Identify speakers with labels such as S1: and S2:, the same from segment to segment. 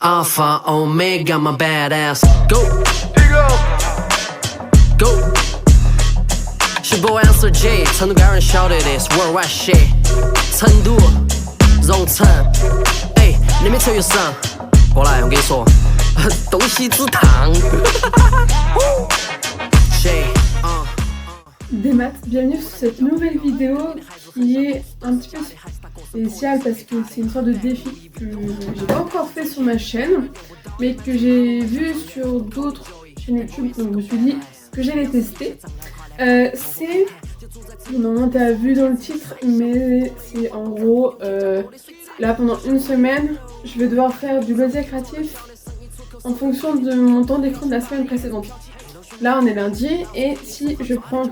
S1: Alpha, Omega, my badass. Go! Go!是 boy answer J， 成都高人晓得的是 worldwide shit。成都蓉城，哎 ，Let me tell you some， 过来，我跟你说，东西之烫。
S2: Des maths, bienvenue sur cette nouvelle vidéo qui est un petit peu spéciale parce que c'est une sorte de défi que j'ai pas encore fait sur ma chaîne mais que j'ai vu sur d'autres chaînes YouTube, donc je me suis dit que j'allais tester. C'est, normalement t'as vu dans le titre, mais c'est en gros là pendant une semaine je vais devoir faire du loisir créatif en fonction de mon temps d'écran de la semaine précédente. Là on est lundi et si je prends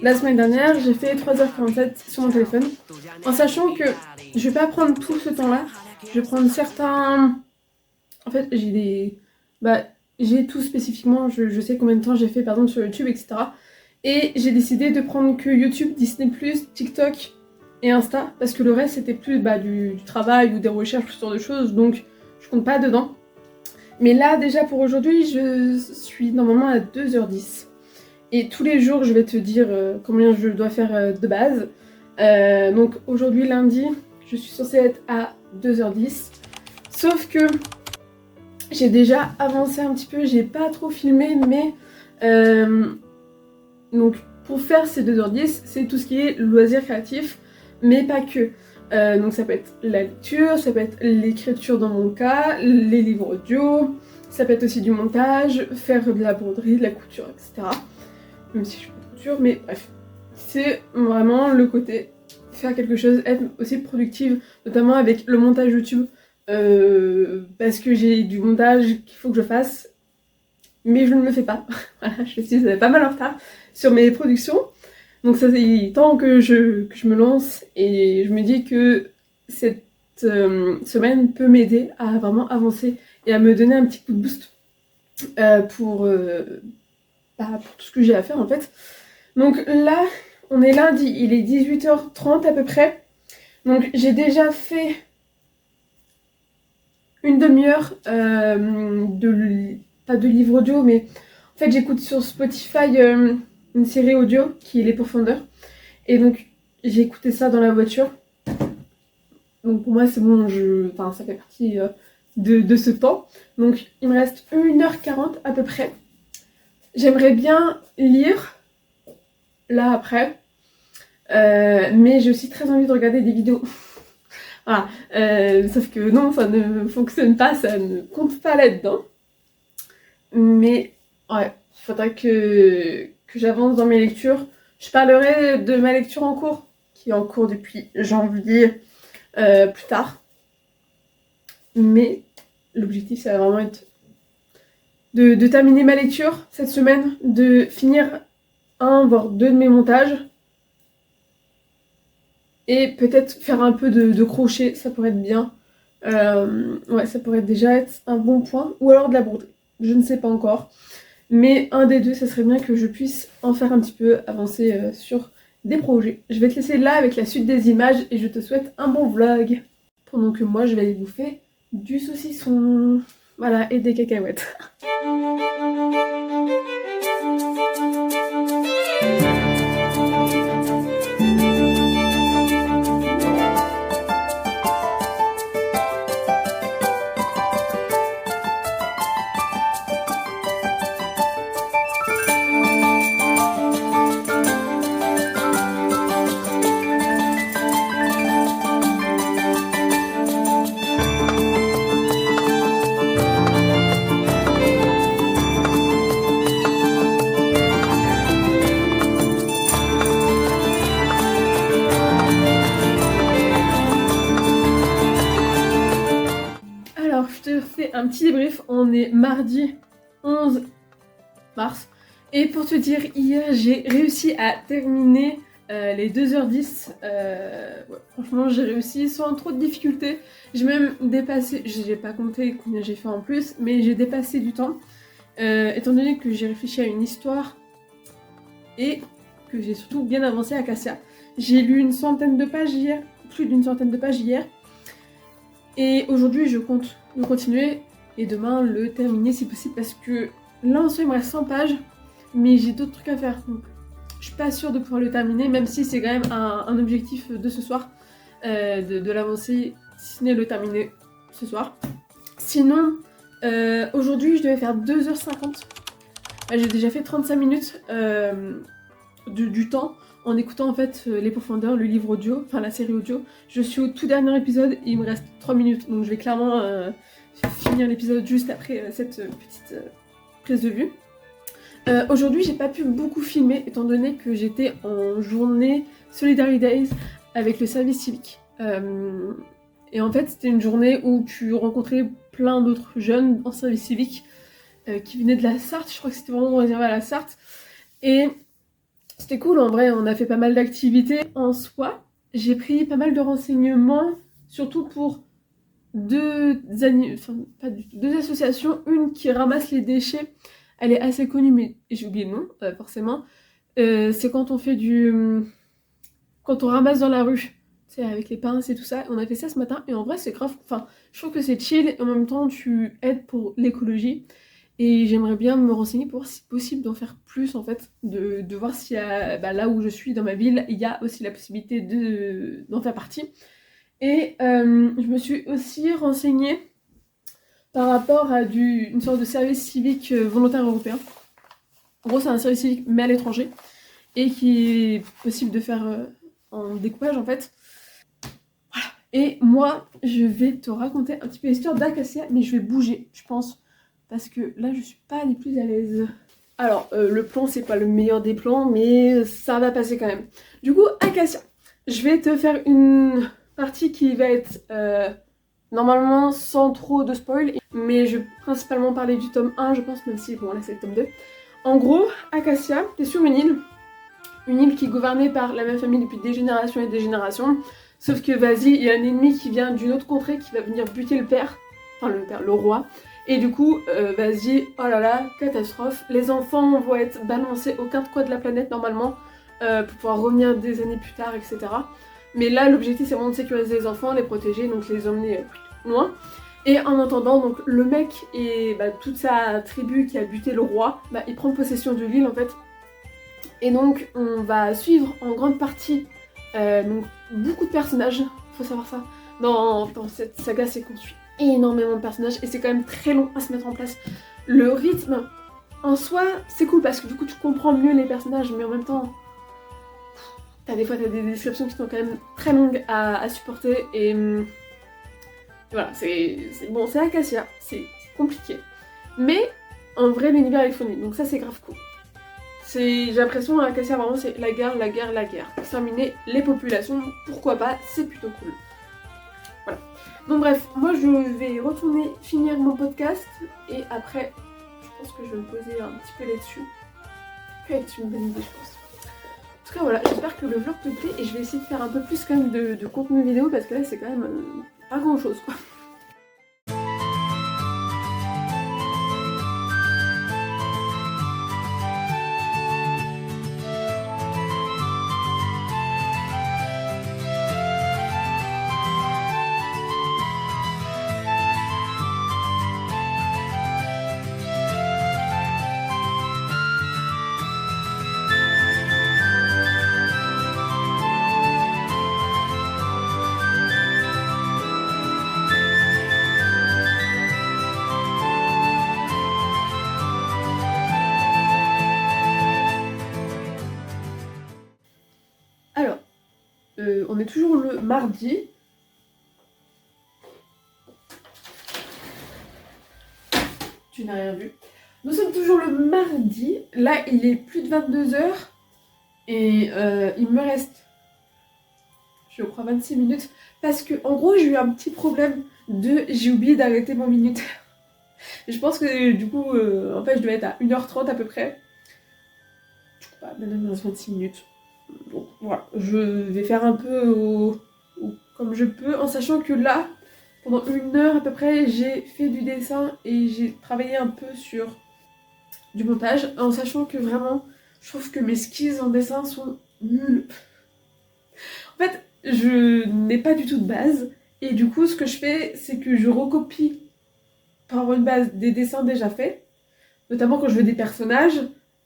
S2: la semaine dernière j'ai fait 3h47 sur mon téléphone en sachant que je vais pas prendre tout ce temps là, je vais prendre certains... En fait j'ai des... j'ai tout spécifiquement, je sais combien de temps j'ai fait par exemple sur YouTube etc. Et j'ai décidé de prendre que YouTube, Disney+, TikTok et Insta parce que le reste c'était plus du travail ou des recherches, ce genre de choses, donc je compte pas dedans. Mais là déjà pour aujourd'hui je suis normalement à 2h10 et tous les jours je vais te dire combien je dois faire de base. Donc aujourd'hui lundi je suis censée être à 2h10 sauf que j'ai déjà avancé un petit peu, j'ai pas trop filmé mais donc pour faire ces 2h10 c'est tout ce qui est loisir créatif mais pas que. Donc ça peut être la lecture, ça peut être l'écriture dans mon cas, les livres audio, ça peut être aussi du montage, faire de la broderie, de la couture, etc. Même si je fais pas de couture, mais bref. C'est vraiment le côté faire quelque chose, être aussi productive, notamment avec le montage YouTube, parce que j'ai du montage qu'il faut que je fasse, mais je ne le fais pas. Voilà, je suis pas mal en retard sur mes productions. Donc ça c'est temps que je me lance et je me dis que cette semaine peut m'aider à vraiment avancer et à me donner un petit coup de boost pour tout ce que j'ai à faire en fait. Donc là on est lundi, il est 18h30 à peu près. Donc j'ai déjà fait une demi-heure pas de livre audio mais en fait j'écoute sur Spotify une série audio qui est Les Pourfendeurs et donc j'ai écouté ça dans la voiture, donc pour moi c'est bon, ça fait partie de ce temps. Donc il me reste 1h40 à peu près. J'aimerais bien lire là après mais j'ai aussi très envie de regarder des vidéos. Voilà, sauf que non, ça ne fonctionne pas, ça ne compte pas là-dedans. Mais ouais, il faudrait que j'avance dans mes lectures. Je parlerai de ma lecture en cours, qui est en cours depuis janvier plus tard. Mais l'objectif, ça va vraiment être de terminer ma lecture cette semaine, de finir un voire deux de mes montages. Et peut-être faire un peu de crochet, ça pourrait être bien. Ouais, ça pourrait déjà être un bon point. Ou alors de la broderie, je ne sais pas encore. Mais un des deux, ça serait bien que je puisse en faire un petit peu, avancer sur des projets. Je vais te laisser là avec la suite des images et je te souhaite un bon vlog. Pendant que moi, je vais aller bouffer du saucisson. Voilà, et des cacahuètes. Un petit débrief, on est mardi 11 mars et pour te dire, hier j'ai réussi à terminer les 2h10, ouais, franchement j'ai réussi sans trop de difficultés. J'ai même dépassé, j'ai pas compté combien j'ai fait en plus, mais j'ai dépassé du temps étant donné que j'ai réfléchi à une histoire et que j'ai surtout bien avancé à Cassia. J'ai lu une centaine de pages hier, plus d'une centaine de pages hier. Et aujourd'hui, je compte le continuer et demain le terminer si possible parce que là en soi il me reste 100 pages, mais j'ai d'autres trucs à faire. Donc je suis pas sûre de pouvoir le terminer, même si c'est quand même un objectif de ce soir, de l'avancer, si ce n'est le terminer ce soir. Sinon, aujourd'hui je devais faire 2h50. J'ai déjà fait 35 minutes du temps en écoutant en fait Les Profondeurs, le livre audio, enfin la série audio. Je suis au tout dernier épisode et il me reste 3 minutes, donc je vais clairement finir l'épisode juste après cette petite prise de vue. Aujourd'hui j'ai pas pu beaucoup filmer étant donné que j'étais en journée Solidarity Days avec le service civique. Et en fait c'était une journée où tu rencontrais plein d'autres jeunes en service civique qui venaient de la Sarthe, je crois que c'était vraiment réservé à la Sarthe. Et c'était cool en vrai, on a fait pas mal d'activités en soi. J'ai pris pas mal de renseignements, surtout pour deux associations. Une qui ramasse les déchets, elle est assez connue, mais j'ai oublié le nom, forcément. C'est quand on fait quand on ramasse dans la rue, tu sais, avec les pinces et tout ça. On a fait ça ce matin, et en vrai c'est grave, enfin, je trouve que c'est chill, et en même temps tu aides pour l'écologie. Et j'aimerais bien me renseigner pour voir si possible d'en faire plus en fait, de voir s'il y a, là où je suis dans ma ville, il y a aussi la possibilité d'en faire partie. Et je me suis aussi renseignée par rapport à une sorte de service civique volontaire européen. En gros c'est un service civique mais à l'étranger, et qui est possible de faire en découpage en fait. Voilà. Et moi je vais te raconter un petit peu l'histoire d'Acacia, mais je vais bouger je pense. Parce que là, je suis pas les plus à l'aise. Alors, le plan, c'est pas le meilleur des plans, mais ça va passer quand même. Du coup, Acacia, je vais te faire une partie qui va être normalement sans trop de spoil, mais je vais principalement parler du tome 1, je pense, même si, bon, là, c'est le tome 2. En gros, Acacia, t'es sur une île qui est gouvernée par la même famille depuis des générations et des générations, sauf que, vas-y, il y a un ennemi qui vient d'une autre contrée qui va venir buter le père, enfin le roi. Et du coup, vas-y, oh là là, catastrophe. Les enfants vont être balancés aux quatre coins de la planète normalement pour pouvoir revenir des années plus tard, etc. Mais là, l'objectif c'est vraiment de sécuriser les enfants, les protéger, donc les emmener loin. Et en attendant, donc le mec et toute sa tribu qui a buté le roi, il prend possession de l'île en fait. Et donc on va suivre en grande partie donc, beaucoup de personnages, faut savoir ça. Dans cette saga, c'est qu'on suit énormément de personnages et c'est quand même très long à se mettre en place. Le rythme en soi c'est cool parce que du coup tu comprends mieux les personnages, mais en même temps des fois t'as des descriptions qui sont quand même très longues à supporter et voilà, c'est bon, c'est Acacia, c'est compliqué, mais en vrai l'univers est fourni, donc ça c'est grave cool. J'ai l'impression à Acacia vraiment c'est la guerre, la guerre, la guerre. Exterminer les populations, pourquoi pas, c'est plutôt cool. Voilà. Donc bref, moi je vais retourner finir mon podcast et après je pense que je vais me poser un petit peu là-dessus. Ça va être une bonne idée je pense. En tout cas voilà, j'espère que le vlog te plaît et je vais essayer de faire un peu plus quand même de contenu vidéo parce que là c'est quand même pas grand chose quoi. Alors, on est toujours le mardi. Tu n'as rien vu. Nous sommes toujours le mardi. Là, il est plus de 22h. Et il me reste, je crois, 26 minutes. Parce que, en gros, j'ai eu un petit problème j'ai oublié d'arrêter mon minuteur. Et je pense que, du coup, en fait, je devais être à 1h30 à peu près. Maintenant, il me reste 26 minutes. Donc voilà, je vais faire un peu comme je peux, en sachant que là, pendant 1 heure à peu près, j'ai fait du dessin et j'ai travaillé un peu sur du montage, en sachant que vraiment, je trouve que mes skills en dessin sont nuls. En fait, je n'ai pas du tout de base Et du coup, ce que je fais, c'est que je recopie par une base des dessins déjà faits. Notamment quand je veux des personnages,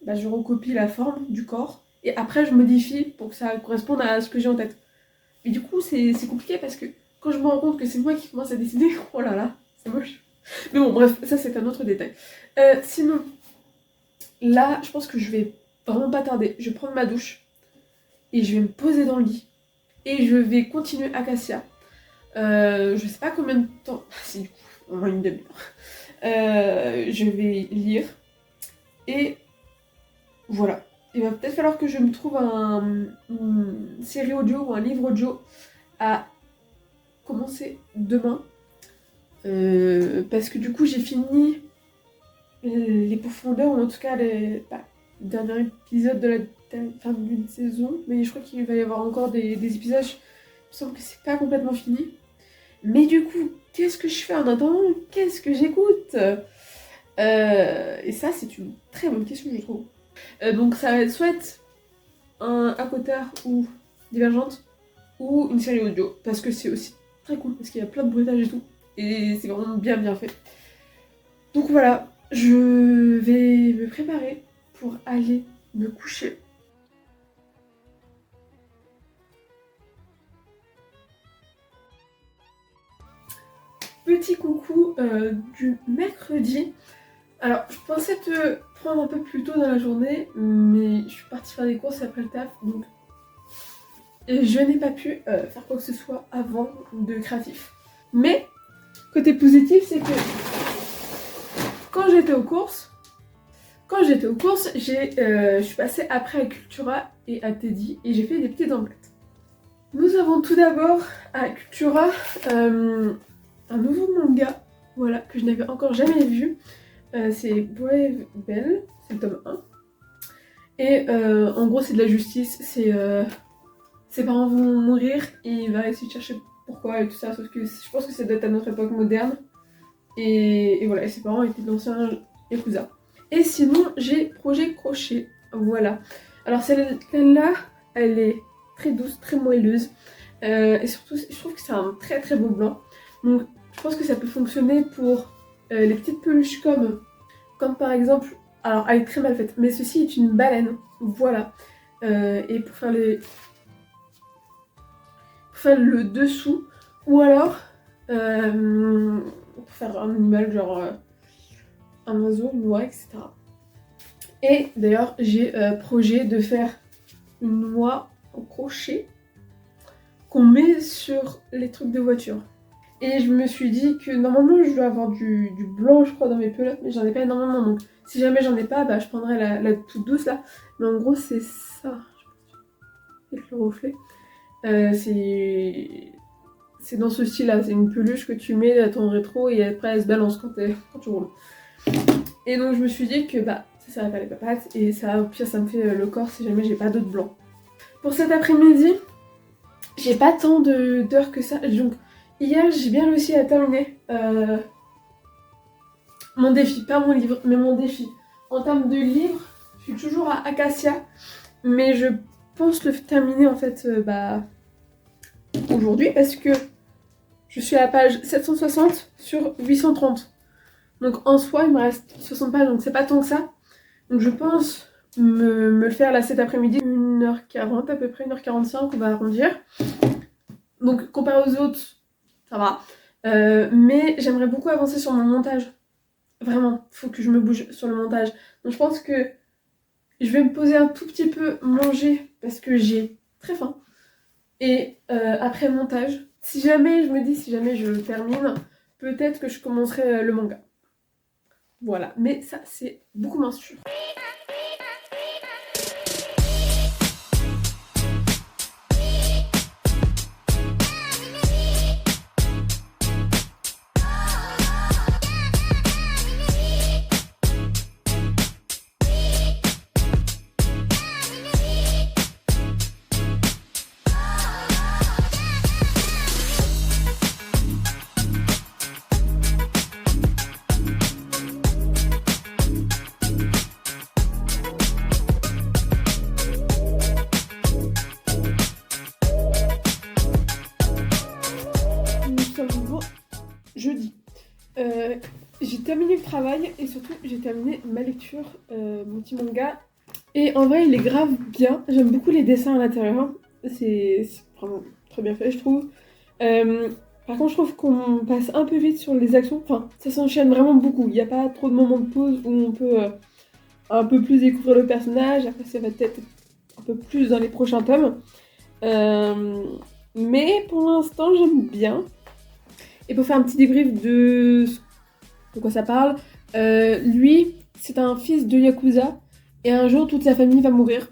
S2: bah, je recopie la forme du corps. Et après, je modifie pour que ça corresponde à ce que j'ai en tête. Mais du coup, c'est compliqué parce que quand je me rends compte que c'est moi qui commence à dessiner, oh là là, c'est moche. Mais bon, bref, ça c'est un autre détail. Sinon, là, je pense que je vais vraiment pas tarder. Je vais prendre ma douche et je vais me poser dans le lit. Et je vais continuer Acacia. Je sais pas combien de temps. Si, du coup, au moins une demi-heure. Je vais lire. Et voilà. Il va peut-être falloir que je me trouve une série audio ou un livre audio à commencer demain. Parce que du coup, j'ai fini les profondeurs, ou en tout cas le dernier épisode de la fin d'une saison. Mais je crois qu'il va y avoir encore des épisodes. Il me semble que c'est pas complètement fini. Mais du coup, qu'est-ce que je fais en attendant? Qu'est-ce que j'écoute? Et ça, c'est une très bonne question, je trouve. Donc ça va être soit un Acotar ou Divergente, ou une série audio, parce que c'est aussi très cool, parce qu'il y a plein de bruitages et tout, et c'est vraiment bien fait. Donc voilà, je vais me préparer pour aller me coucher. Petit coucou du mercredi. Alors, je pensais te prendre un peu plus tôt dans la journée, mais je suis partie faire des courses après le taf, donc je n'ai pas pu faire quoi que ce soit avant de créatif. Mais, côté positif, c'est que quand j'étais aux courses, je suis passée après à Cultura et à Teddy, et j'ai fait des petites emplettes. Nous avons tout d'abord à Cultura un nouveau manga, voilà, que je n'avais encore jamais vu. C'est Brave Belle, c'est le tome 1. Et en gros, c'est de la justice. Ses parents vont mourir et il va essayer de chercher pourquoi et tout ça. Sauf que je pense que ça date à notre époque moderne. Et voilà, et ses parents étaient d'anciens yakuza. Et sinon, j'ai Projet Crochet. Voilà. Alors celle-là, elle est très douce, très moelleuse. Et surtout, je trouve que c'est un très très beau blanc. Donc, je pense que ça peut fonctionner pour les petites peluches comme par exemple, alors elle est très mal faite, mais ceci est une baleine, voilà. Et pour faire le dessous, ou alors pour faire un animal genre un oiseau, une oie, etc. Et d'ailleurs j'ai projet de faire une noix en crochet qu'on met sur les trucs de voiture. Et je me suis dit que normalement je dois avoir du blanc, je crois, dans mes pelotes, mais j'en ai pas énormément. Donc si jamais j'en ai pas, bah, je prendrai la toute douce là. Mais en gros, c'est ça. Avec le reflet. C'est dans ce style là. C'est une peluche que tu mets à ton rétro et après elle se balance quand tu roules. Et donc je me suis dit que bah ça va faire les papates et ça, au pire, ça me fait le corps si jamais j'ai pas d'autres blancs. Pour cet après-midi, j'ai pas tant d'heures que ça. Donc hier, j'ai bien réussi à terminer mon défi, pas mon livre, mais mon défi. En termes de livre, je suis toujours à Acacia, mais je pense le terminer en fait aujourd'hui parce que je suis à la page 760 sur 830. Donc en soi, il me reste 60 pages, donc c'est pas tant que ça. Donc je pense me le faire là cet après-midi, 1h40 à peu près, 1h45, on va arrondir. Donc comparé aux autres, ça va. Mais j'aimerais beaucoup avancer sur mon montage. Vraiment, faut que je me bouge sur le montage. Donc je pense que je vais me poser un tout petit peu, manger, parce que j'ai très faim. Et après le montage, si jamais je termine, peut-être que je commencerai le manga. Voilà, mais ça c'est beaucoup moins sûr. j'ai terminé le travail et surtout j'ai terminé ma lecture, mon petit manga. Et en vrai, il est grave bien. J'aime beaucoup les dessins à l'intérieur. C'est vraiment très bien fait, je trouve. Euh, Par contre, je trouve qu'on passe un peu vite sur les actions. Enfin, ça s'enchaîne vraiment beaucoup. Il n'y a pas trop de moments de pause où on peut un peu plus découvrir le personnage. Après, ça va peut-être un peu plus dans les prochains tomes. Mais pour l'instant, j'aime bien. Et pour faire un petit débrief de quoi ça parle, lui, c'est un fils de Yakuza. Et un jour, toute sa famille va mourir.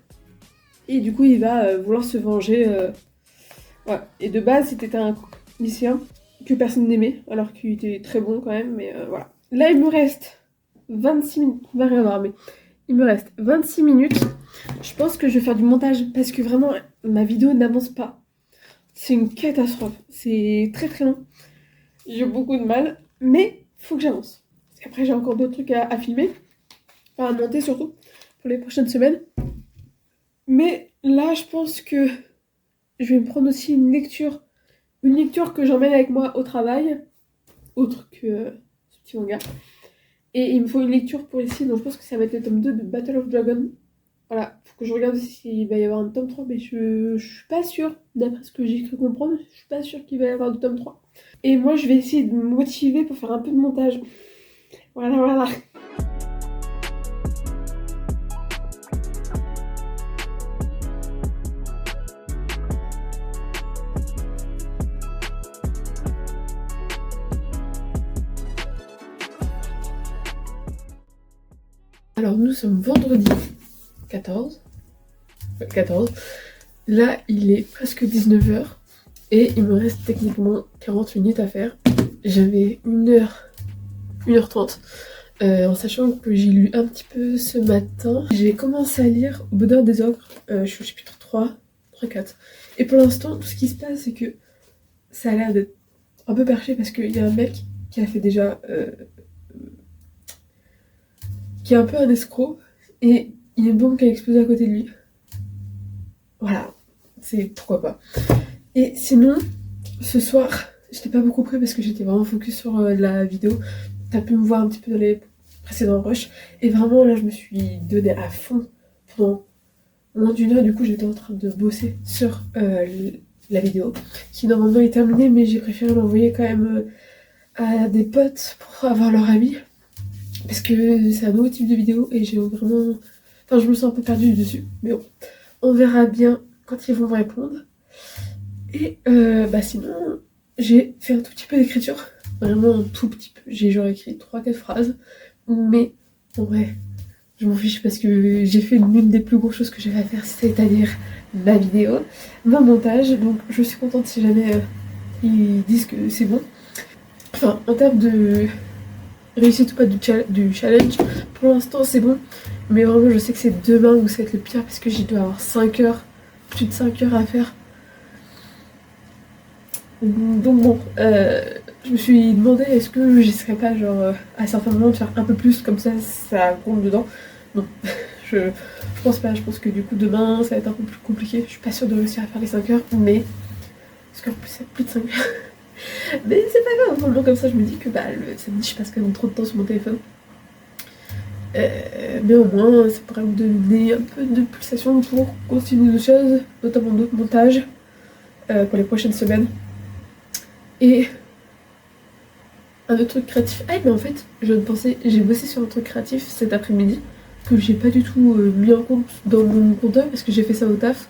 S2: Et du coup, il va vouloir se venger. Voilà. Et de base, c'était un lycéen que personne n'aimait, alors qu'il était très bon quand même. Mais voilà. Là, il me reste 26 minutes. On va rien voir, mais il me reste 26 minutes. Je pense que je vais faire du montage parce que vraiment, ma vidéo n'avance pas. C'est une catastrophe. C'est très très long. J'ai beaucoup de mal, mais faut que j'avance. Parce qu'après, j'ai encore d'autres trucs à filmer. Enfin, à monter surtout, pour les prochaines semaines. Mais là, je pense que je vais me prendre aussi une lecture. Une lecture que j'emmène avec moi au travail. Autre que ce petit manga. Et il me faut une lecture pour ici. Donc je pense que ça va être le tome 2 de Battle of Dragon. Voilà, faut que je regarde s'il va y avoir un tome 3, mais je suis pas sûre, d'après ce que j'ai cru comprendre, je suis pas sûre qu'il va y avoir de tome 3. Et moi, je vais essayer de me motiver pour faire un peu de montage. Voilà, voilà. Alors, nous sommes vendredi 14. Ouais, 14. Là, il est presque 19h. Et il me reste techniquement 40 minutes à faire. J'avais 1h30. En sachant que j'ai lu un petit peu ce matin. J'ai commencé à lire Baudin des Ogres. Je suis au chapitre 3, 4. Et pour l'instant, tout ce qui se passe, c'est que ça a l'air d'être un peu perché parce qu'il y a un mec qui a fait déjà... qui est un peu un escroc. Et il y a une bombe qui a explosé à côté de lui. Voilà. C'est pourquoi pas. Et sinon, ce soir, je n'étais pas beaucoup près parce que j'étais vraiment focus sur la vidéo. T'as pu me voir un petit peu dans les précédents rushs. Et vraiment, là, je me suis donnée à fond pendant moins d'une heure. Du coup, j'étais en train de bosser sur la vidéo, qui normalement est terminée, mais j'ai préféré l'envoyer quand même à des potes pour avoir leur avis. Parce que c'est un nouveau type de vidéo et j'ai vraiment... Enfin, je me sens un peu perdue dessus. Mais bon, on verra bien quand ils vont me répondre. Et sinon, j'ai fait un tout petit peu d'écriture. Vraiment un tout petit peu. J'ai genre écrit 3-4 phrases. Mais en vrai, je m'en fiche parce que j'ai fait l'une des plus grosses choses que j'avais à faire, c'est-à-dire ma vidéo, mon montage. Donc je suis contente si jamais ils disent que c'est bon. Enfin, en termes de réussite ou pas du challenge, pour l'instant c'est bon. Mais vraiment, je sais que c'est demain où ça va être le pire parce que j'ai dû avoir 5 heures, plus de 5 heures à faire. Donc bon, je me suis demandé est-ce que j'essaierais pas genre à certains moments de faire un peu plus comme ça compte dedans. Non, je pense pas, je pense que du coup demain ça va être un peu plus compliqué. Je suis pas sûre de réussir à faire les 5 heures, mais parce qu'en plus c'est plus de 5 heures. Mais c'est pas grave, vraiment comme ça je me dis que le samedi je passe quand même trop de temps sur mon téléphone. Mais au moins ça pourrait me donner un peu de pulsation pour continuer d'autres choses, notamment d'autres montages pour les prochaines semaines. Et un autre truc créatif. Ah mais en fait, je viens de penser, j'ai bossé sur un truc créatif cet après-midi que j'ai pas du tout mis en compte dans mon compteur parce que j'ai fait ça au taf.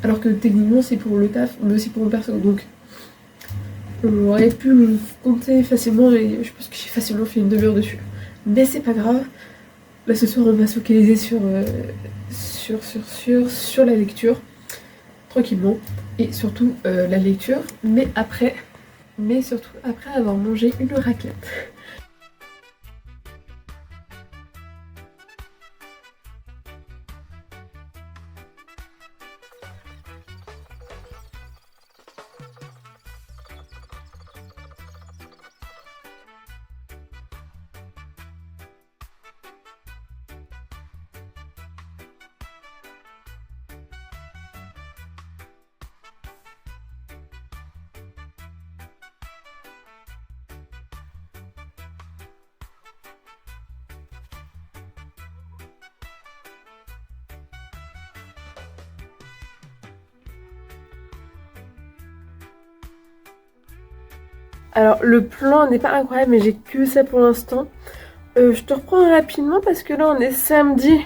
S2: Alors que techniquement c'est pour le taf, mais aussi pour mon perso. Donc on aurait pu le compter facilement et je pense que j'ai facilement fait une demi-heure dessus. Mais c'est pas grave. Là ce soir on va se focaliser sur la lecture. Tranquillement. Et surtout la lecture. Mais surtout après avoir mangé une raclette. Alors le plan n'est pas incroyable mais j'ai que ça pour l'instant. Je te reprends rapidement parce que là on est samedi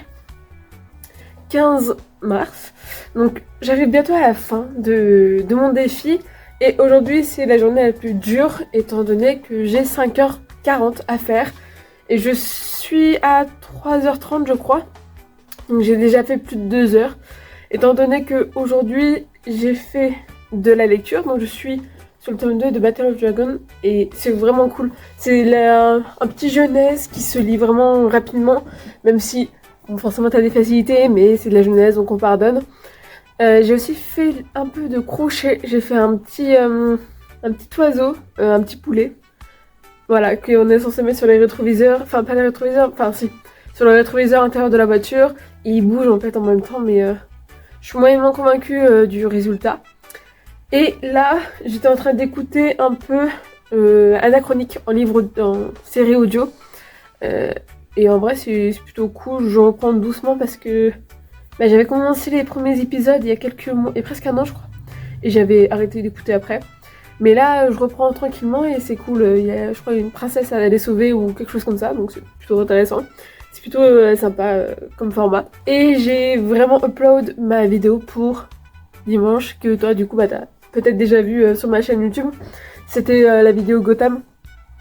S2: 15 mars. Donc j'arrive bientôt à la fin de mon défi. Et aujourd'hui c'est la journée la plus dure étant donné que j'ai 5h40 à faire. Et je suis à 3h30 je crois. Donc j'ai déjà fait plus de 2 heures. Étant donné qu'aujourd'hui j'ai fait de la lecture. Donc je suis sur le tome 2 de Battle of Dragon. Et c'est vraiment cool. C'est un petit jeunesse qui se lit vraiment rapidement. Même si bon, forcément t'as des facilités. Mais c'est de la jeunesse donc on pardonne. J'ai aussi fait un peu de crochet. J'ai fait un petit oiseau. Un petit poulet. Voilà, qu'on est censé mettre sur les rétroviseurs. Enfin pas les rétroviseurs. Enfin si. Sur le rétroviseur intérieur de la voiture. Et il bouge en fait en même temps. Mais je suis moyennement convaincue du résultat. Et là, j'étais en train d'écouter un peu Anachronique en série audio. Et en vrai, c'est plutôt cool. Je reprends doucement parce que j'avais commencé les premiers épisodes il y a quelques mois, et presque un an, je crois. Et j'avais arrêté d'écouter après. Mais là, je reprends tranquillement et c'est cool. Il y a, je crois, une princesse à aller sauver ou quelque chose comme ça. Donc c'est plutôt intéressant. C'est plutôt sympa comme format. Et j'ai vraiment upload ma vidéo pour dimanche que toi, du coup, t'as peut-être déjà vu sur ma chaîne YouTube. C'était la vidéo Gotham.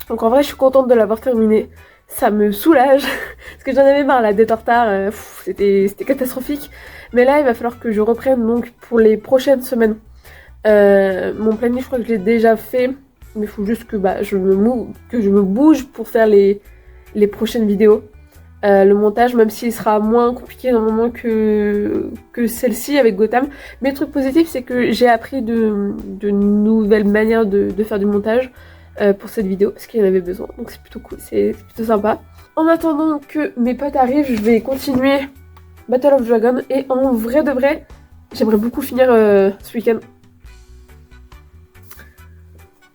S2: Donc en vrai, je suis contente de l'avoir terminée. Ça me soulage. Parce que j'en avais marre là d'être en retard. C'était catastrophique. Mais là, il va falloir que je reprenne donc pour les prochaines semaines. Mon planning, je crois que je l'ai déjà fait. Mais il faut juste que, je me bouge pour faire les prochaines vidéos. Le montage, même s'il sera moins compliqué normalement que celle-ci avec Gotham. Mais le truc positif, c'est que j'ai appris de nouvelles manières de faire du montage pour cette vidéo, parce qu'il y en avait besoin. Donc c'est plutôt cool, c'est plutôt sympa. En attendant que mes potes arrivent, je vais continuer Battle of Dragon. Et en vrai de vrai, j'aimerais beaucoup finir ce week-end.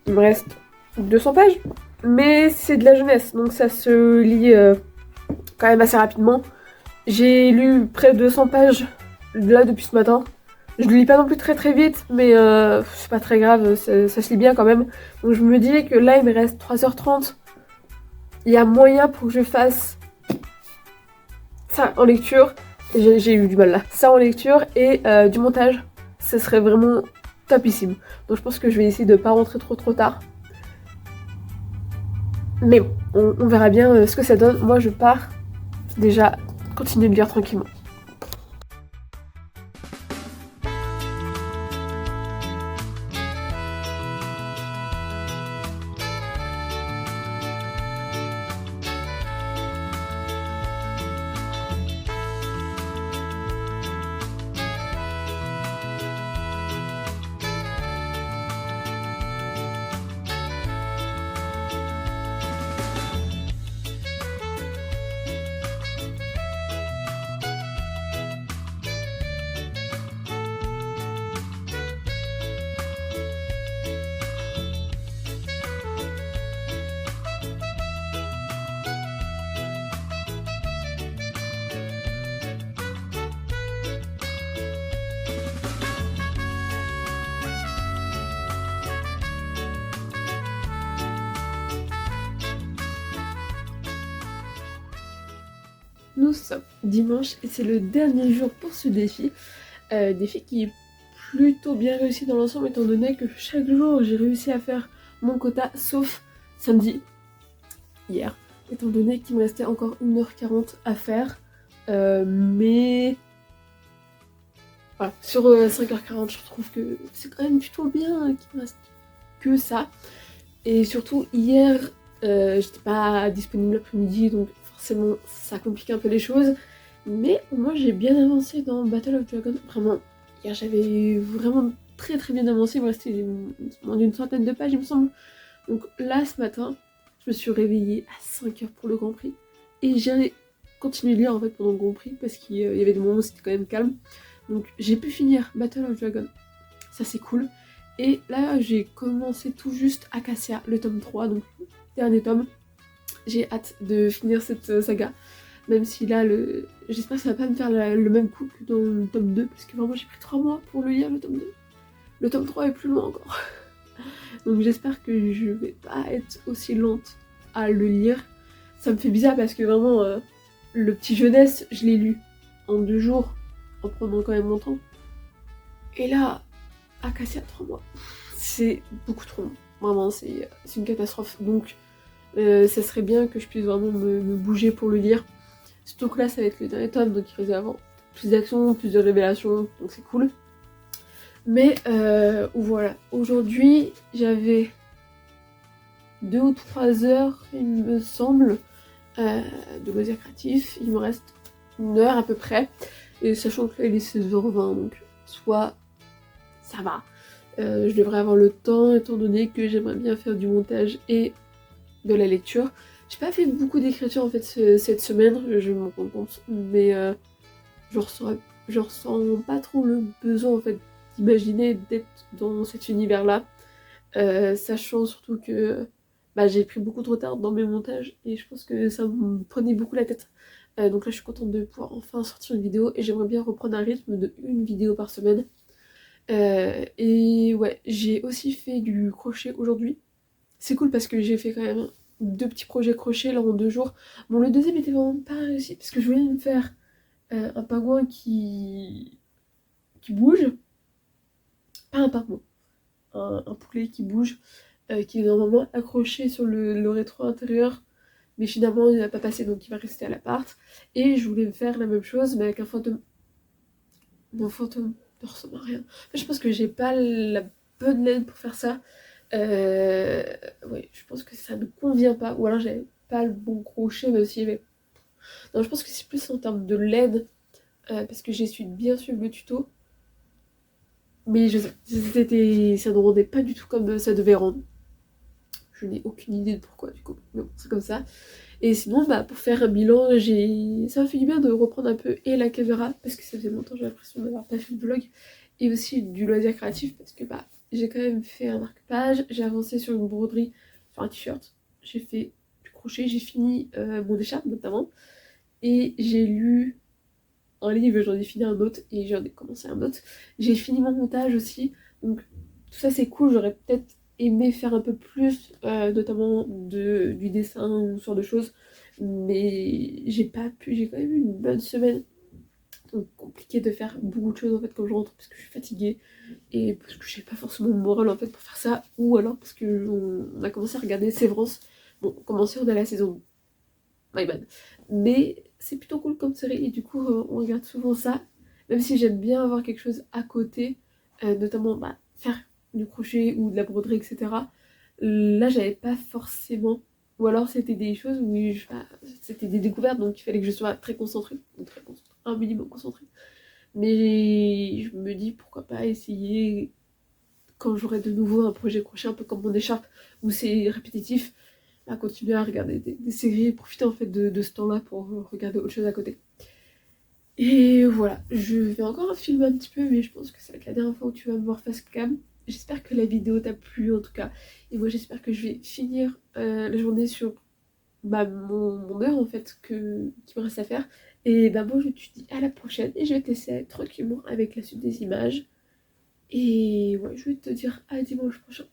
S2: Il me reste 200 pages. Mais c'est de la jeunesse, donc ça se lit quand même assez rapidement. J'ai lu près de 200 pages là depuis ce matin. Je le lis pas non plus très très vite, mais c'est pas très grave, ça se lit bien quand même. Donc je me dis que là il me reste 3h30. Il y a moyen pour que je fasse ça en lecture. J'ai eu du mal là. Ça en lecture et du montage. Ce serait vraiment topissime. Donc je pense que je vais essayer de pas rentrer trop tard. Mais bon, on verra bien ce que ça donne. Moi je pars déjà continuer de lire tranquillement. Nous sommes dimanche et c'est le dernier jour pour ce défi. Défi qui est plutôt bien réussi dans l'ensemble étant donné que chaque jour j'ai réussi à faire mon quota sauf samedi, hier. Étant donné qu'il me restait encore 1h40 à faire. Mais voilà, sur 5h40 je trouve que c'est quand même plutôt bien qu'il me reste que ça. Et surtout hier j'étais pas disponible l'après-midi donc forcément ça complique un peu les choses. Mais moi j'ai bien avancé dans Battle of Dragon. Vraiment, hier j'avais vraiment très bien avancé. Il me restait moins d'une centaine de pages il me semble. Donc là ce matin, je me suis réveillée à 5h pour le Grand Prix. Et j'ai continué de lire en fait pendant le Grand Prix parce qu'il y avait des moments où c'était quand même calme. Donc j'ai pu finir Battle of Dragon. Ça c'est cool. Et là j'ai commencé tout juste Acacia, le tome 3, donc dernier tome. J'ai hâte de finir cette saga. Même si là, j'espère que ça va pas me faire le même coup que dans le tome 2. Parce que vraiment j'ai pris 3 mois pour le lire le tome 2. Le tome 3 est plus long encore. Donc j'espère que je vais pas être aussi lente à le lire. Ça me fait bizarre parce que vraiment, le petit jeunesse, je l'ai lu en 2 jours, en prenant quand même mon temps. Et là, Acacia 3 mois, c'est beaucoup trop long. Vraiment, c'est une catastrophe. Donc ça serait bien que je puisse vraiment me bouger pour le lire. Surtout que là, ça va être le dernier tome, donc il risque d'avoir plus d'action, plus de révélations, donc c'est cool. Mais voilà, aujourd'hui j'avais 2 ou 3 heures, il me semble, de loisirs créatifs. Il me reste 1 heure à peu près, et sachant que là il est 16h20, donc soit ça va. Je devrais avoir le temps, étant donné que j'aimerais bien faire du montage et de la lecture. J'ai pas fait beaucoup d'écriture en fait cette semaine, je me rends compte, mais je ressens pas trop le besoin en fait d'imaginer d'être dans cet univers-là, sachant surtout que j'ai pris beaucoup de retard dans mes montages et je pense que ça me prenait beaucoup la tête. Donc là je suis contente de pouvoir enfin sortir une vidéo et j'aimerais bien reprendre un rythme de 1 vidéo par semaine. Et ouais, j'ai aussi fait du crochet aujourd'hui. C'est cool parce que j'ai fait quand même 2 petits projets crochet là en 2 jours. Bon, le deuxième était vraiment pas réussi parce que je voulais me faire un pingouin qui bouge. Pas un pingouin, un poulet qui bouge, qui est normalement accroché sur le rétro intérieur. Mais finalement il n'a pas passé donc il va rester à l'appart. Et je voulais me faire la même chose mais avec un fantôme. Mon fantôme ne ressemble à rien. En fait, je pense que j'ai pas la bonne laine pour faire ça. Ouais, je pense que ça ne convient pas. Ou alors j'avais pas le bon crochet, même s'il y avait. Non, je pense que c'est plus en termes de laine. Parce que j'ai su bien suivre le tuto. Mais ça ne rendait pas du tout comme ça devait rendre. Je n'ai aucune idée de pourquoi du coup. Mais bon, c'est comme ça. Et sinon, pour faire un bilan, ça m'a fait du bien de reprendre un peu et la caméra, parce que ça faisait longtemps, j'ai l'impression d'avoir pas fait de vlog, et aussi du loisir créatif, parce que j'ai quand même fait un marque-page, j'ai avancé sur une broderie, sur un t-shirt, j'ai fait du crochet, j'ai fini mon écharpe notamment, et j'ai lu un livre, j'en ai fini un autre, et j'en ai commencé un autre. J'ai fini mon montage aussi, donc tout ça c'est cool, j'aurais peut-être aimé faire un peu plus, notamment du dessin ou ce genre de choses, mais j'ai pas pu, j'ai quand même eu une bonne semaine, donc compliqué de faire beaucoup de choses en fait quand je rentre, parce que je suis fatiguée, et parce que j'ai pas forcément le moral en fait pour faire ça, ou alors parce que on a commencé à regarder Sévrance. Bon, commencé, on a la saison, my bad, mais c'est plutôt cool comme série, et du coup on regarde souvent ça, même si j'aime bien avoir quelque chose à côté, notamment faire du crochet ou de la broderie, etc. Là, j'avais pas forcément. Ou alors, c'était des choses où c'était des découvertes, donc il fallait que je sois très concentrée. Donc, très concentrée, un minimum concentrée. Mais je me dis pourquoi pas essayer quand j'aurai de nouveau un projet crochet, un peu comme mon écharpe, où c'est répétitif, à continuer à regarder des séries et profiter en fait de ce temps-là pour regarder autre chose à côté. Et voilà, je vais encore filmer un petit peu, mais je pense que c'est la dernière fois où tu vas me voir face cam. J'espère que la vidéo t'a plu en tout cas. Et moi j'espère que je vais finir la journée sur mon heure en fait qui me reste à faire. Et moi je te dis à la prochaine et je vais t'essayer tranquillement avec la suite des images. Et ouais, je vais te dire à dimanche prochain.